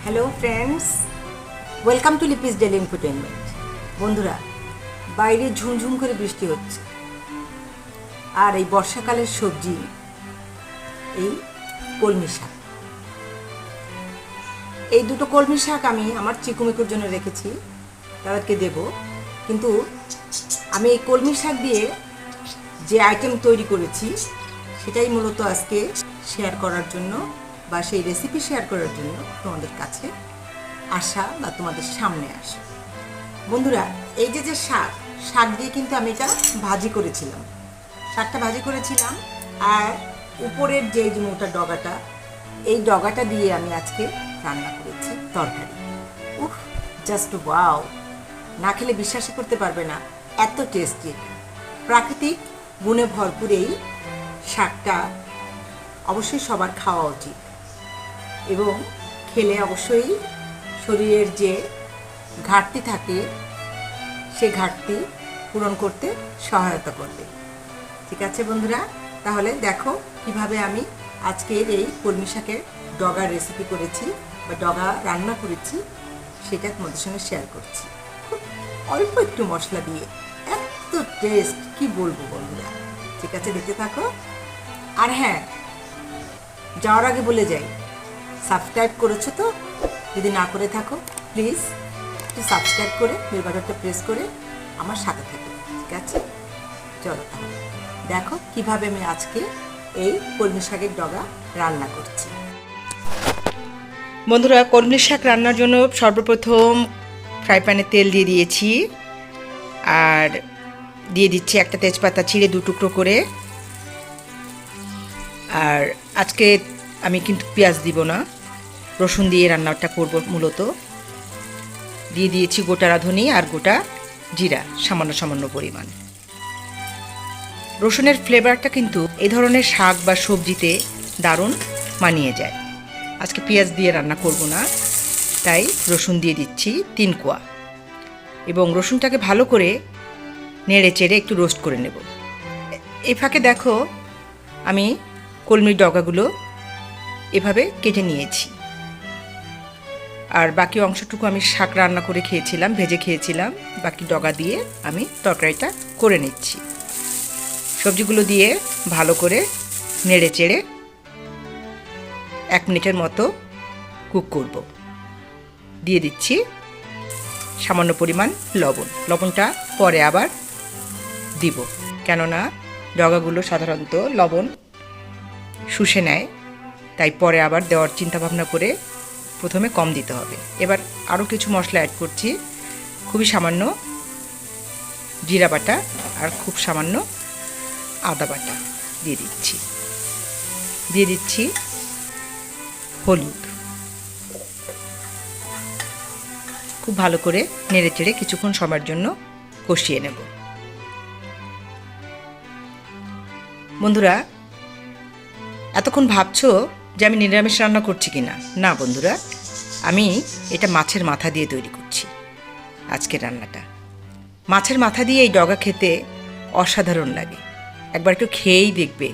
Hello friends, welcome to Lipi's daily entertainment. বন্ধুরা, বাইরে ঝুমঝুম করে বৃষ্টি হচ্ছে, আর এই বর্ষাকালের সবজি এই কলমি শাক। এই দুটো কলমি শাক আমি আমার চিকুমিকুর জন্য রেখেছি, তাদেরকে দেব। কিন্তু আমি এই কলমি শাক দিয়ে যে আইটেম তৈরি করেছি সেটাই মূলত আজকে শেয়ার করার জন্য বা সেই রেসিপি শেয়ার করার জন্য তোমাদের কাছে আসা বা তোমাদের সামনে আসা। বন্ধুরা, এই যে শাক দিয়ে কিন্তু আমি এটা ভাজি করেছিলাম, শাকটা ভাজি করেছিলাম। আর উপরের যে মোটা ডগাটা, এই ডগাটা দিয়ে আমি আজকে রান্না করেছি তরকারি। উফ, জাস্ট ওয়াও! না খেলে বিশ্বাসই করতে পারবে না, এত টেস্টি। প্রাকৃতিক গুণে ভরপুর এই শাকটা অবশ্যই সবার খাওয়া উচিত, এবং খেলে অবশ্যই শরীরের যে ঘাটতি থাকে সেই ঘাটতি পূরণ করতে সহায়তা করবে। ঠিক আছে বন্ধুরা, তাহলে দেখো কিভাবে আমি আজকের এই কলমি শাকের ডগা রেসিপি করেছি বা ডগা রান্না করেছি, সেটা তোমাদের সঙ্গে শেয়ার করছি। খুব অল্প একটু মশলা দিয়ে এত টেস্ট, কি বলবো বন্ধুরা। ঠিক আছে, দেখতে থাকো। আর হ্যাঁ, যাওয়ার আগে বলে যাই, সাবস্ক্রাইব করেছো তো? যদি না করে থাকো প্লিজ একটু সাবস্ক্রাইব করে বেল বাটনটা প্রেস করে আমার সাথে থাকো। ঠিক আছে, চলো তাহলে দেখো কিভাবে আমি আজকে এই কলমি শাকের ডগা রান্না করছি। বন্ধুরা, কলমি শাক রান্নার জন্য সর্বপ্রথম ফ্রাই প্যানে তেল দিয়ে দিয়েছি, আর দিয়ে দিচ্ছি একটা তেজপাতা ছিঁড়ে 2 টুকরো করে। আর আজকে আমি কিন্তু পেঁয়াজ দিব না, রসুন দিয়ে রান্নাটা করব মূলত। দিয়ে দিয়েছি গোটা রাঁধুনি আর গোটা জিরা সামান্য সামান্য পরিমাণ। রসুনের ফ্লেভারটা কিন্তু এই ধরনের শাক বা সবজিতে দারুণ মানিয়ে যায়। আজকে পেঁয়াজ দিয়ে রান্না করব না, তাই রসুন দিয়ে দিচ্ছি 3 কোয়া, এবং রসুনটাকে ভালো করে নেড়ে চেড়ে একটু রোস্ট করে নেব। এই ফাঁকে দেখো আমি কলমির ডগাগুলো এভাবে কেটে নিয়েছি, আর বাকি অংশটুকু আমি শাক রান্না করে খেয়েছিলাম, ভেজে খেয়েছিলাম। বাকি ডগা দিয়ে আমি তরকারিটা করে নিচ্ছি। সবজিগুলো দিয়ে ভালো করে নেড়ে চেড়ে 1 মিনিটের মতো কুক করব। দিয়ে দিচ্ছি সামান্য পরিমাণ লবণ। লবণটা পরে আবার দিব, কেননা ডগাগুলো সাধারণত লবণ শুষে নেয়, তাই পরে আবার দেওয়ার চিন্তাভাবনা করে প্রথমে কম দিতে হবে। এবার আরও কিছু মশলা অ্যাড করছি, খুবই সামান্য জিরা বাটা আর খুব সামান্য আদা বাটা দিয়ে দিচ্ছি। দিয়ে দিচ্ছি হলুদ। খুব ভালো করে নেড়ে চেড়ে কিছুক্ষণ সময়ের জন্য কষিয়ে নেব। বন্ধুরা, এতক্ষণ ভাবছো যে আমি নিরামিষ রান্না করছি কিনা। না বন্ধুরা, আমি এটা মাছের মাথা দিয়ে তৈরি করছি আজকের রান্নাটা। মাছের মাথা দিয়ে এই ডগা খেতে অসাধারণ লাগে, একবার একটু খেয়েই দেখবে,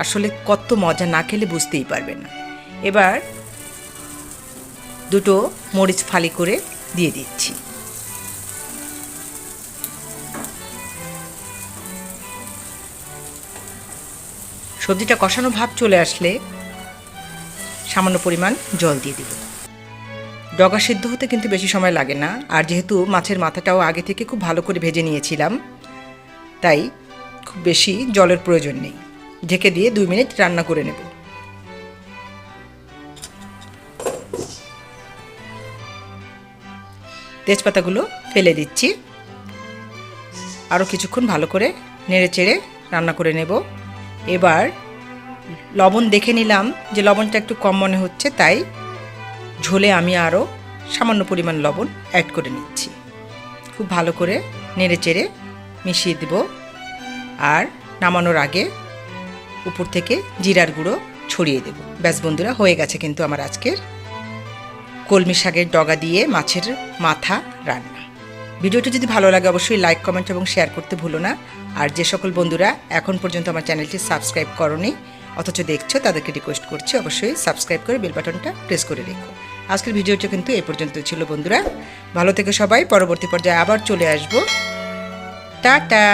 আসলে কত মজা, না খেলে বুঝতেই পারবে না। এবার 2 মরিচ ফালি করে দিয়ে দিচ্ছি। সবজিটা কষানো ভাব চলে আসলে সামান্য পরিমাণ জল দিয়ে দিব। ডগা সিদ্ধ হতে কিন্তু বেশি সময় লাগে না, আর যেহেতু মাছের মাথাটাও আগে থেকে খুব ভালো করে ভেজে নিয়েছিলাম, তাই খুব বেশি জলের প্রয়োজন নেই। ঢেকে দিয়ে 2 মিনিট রান্না করে নেব। তেজপাতাগুলো ফেলে দিচ্ছি। আরও কিছুক্ষণ ভালো করে নেড়ে চেড়ে রান্না করে নেব। এবার লবণ দেখে নিলাম যে লবণটা একটু কম মনে হচ্ছে, তাই ঝোলে আমি আরও সামান্য পরিমাণ লবণ অ্যাড করে নিচ্ছি। খুব ভালো করে নেড়ে চেড়ে মিশিয়ে দেব, আর নামানোর আগে উপর থেকে জিরার গুঁড়ো ছড়িয়ে দেব। ব্যাস বন্ধুরা, হয়ে গেছে কিন্তু আমার আজকের কলমি শাকের ডগা দিয়ে মাছের মাথা রান্না। ভিডিওটি যদি ভালো লাগে অবশ্যই লাইক, কমেন্ট এবং শেয়ার করতে ভুলো না। আর যে সকল বন্ধুরা এখন পর্যন্ত আমার চ্যানেলটি সাবস্ক্রাইব করোনি অথচ দেখছো, তাদেরকে রিকোয়েস্ট করছি অবশ্যই সাবস্ক্রাইব করে বেল বাটনটা প্রেস করে রেখো। আজকের ভিডিওটা কিন্তু এই পর্যন্ত ছিল বন্ধুরা। ভালো থেকে সবাই, পরবর্তী পর্যায়ে আবার চলে আসবো। টাটা।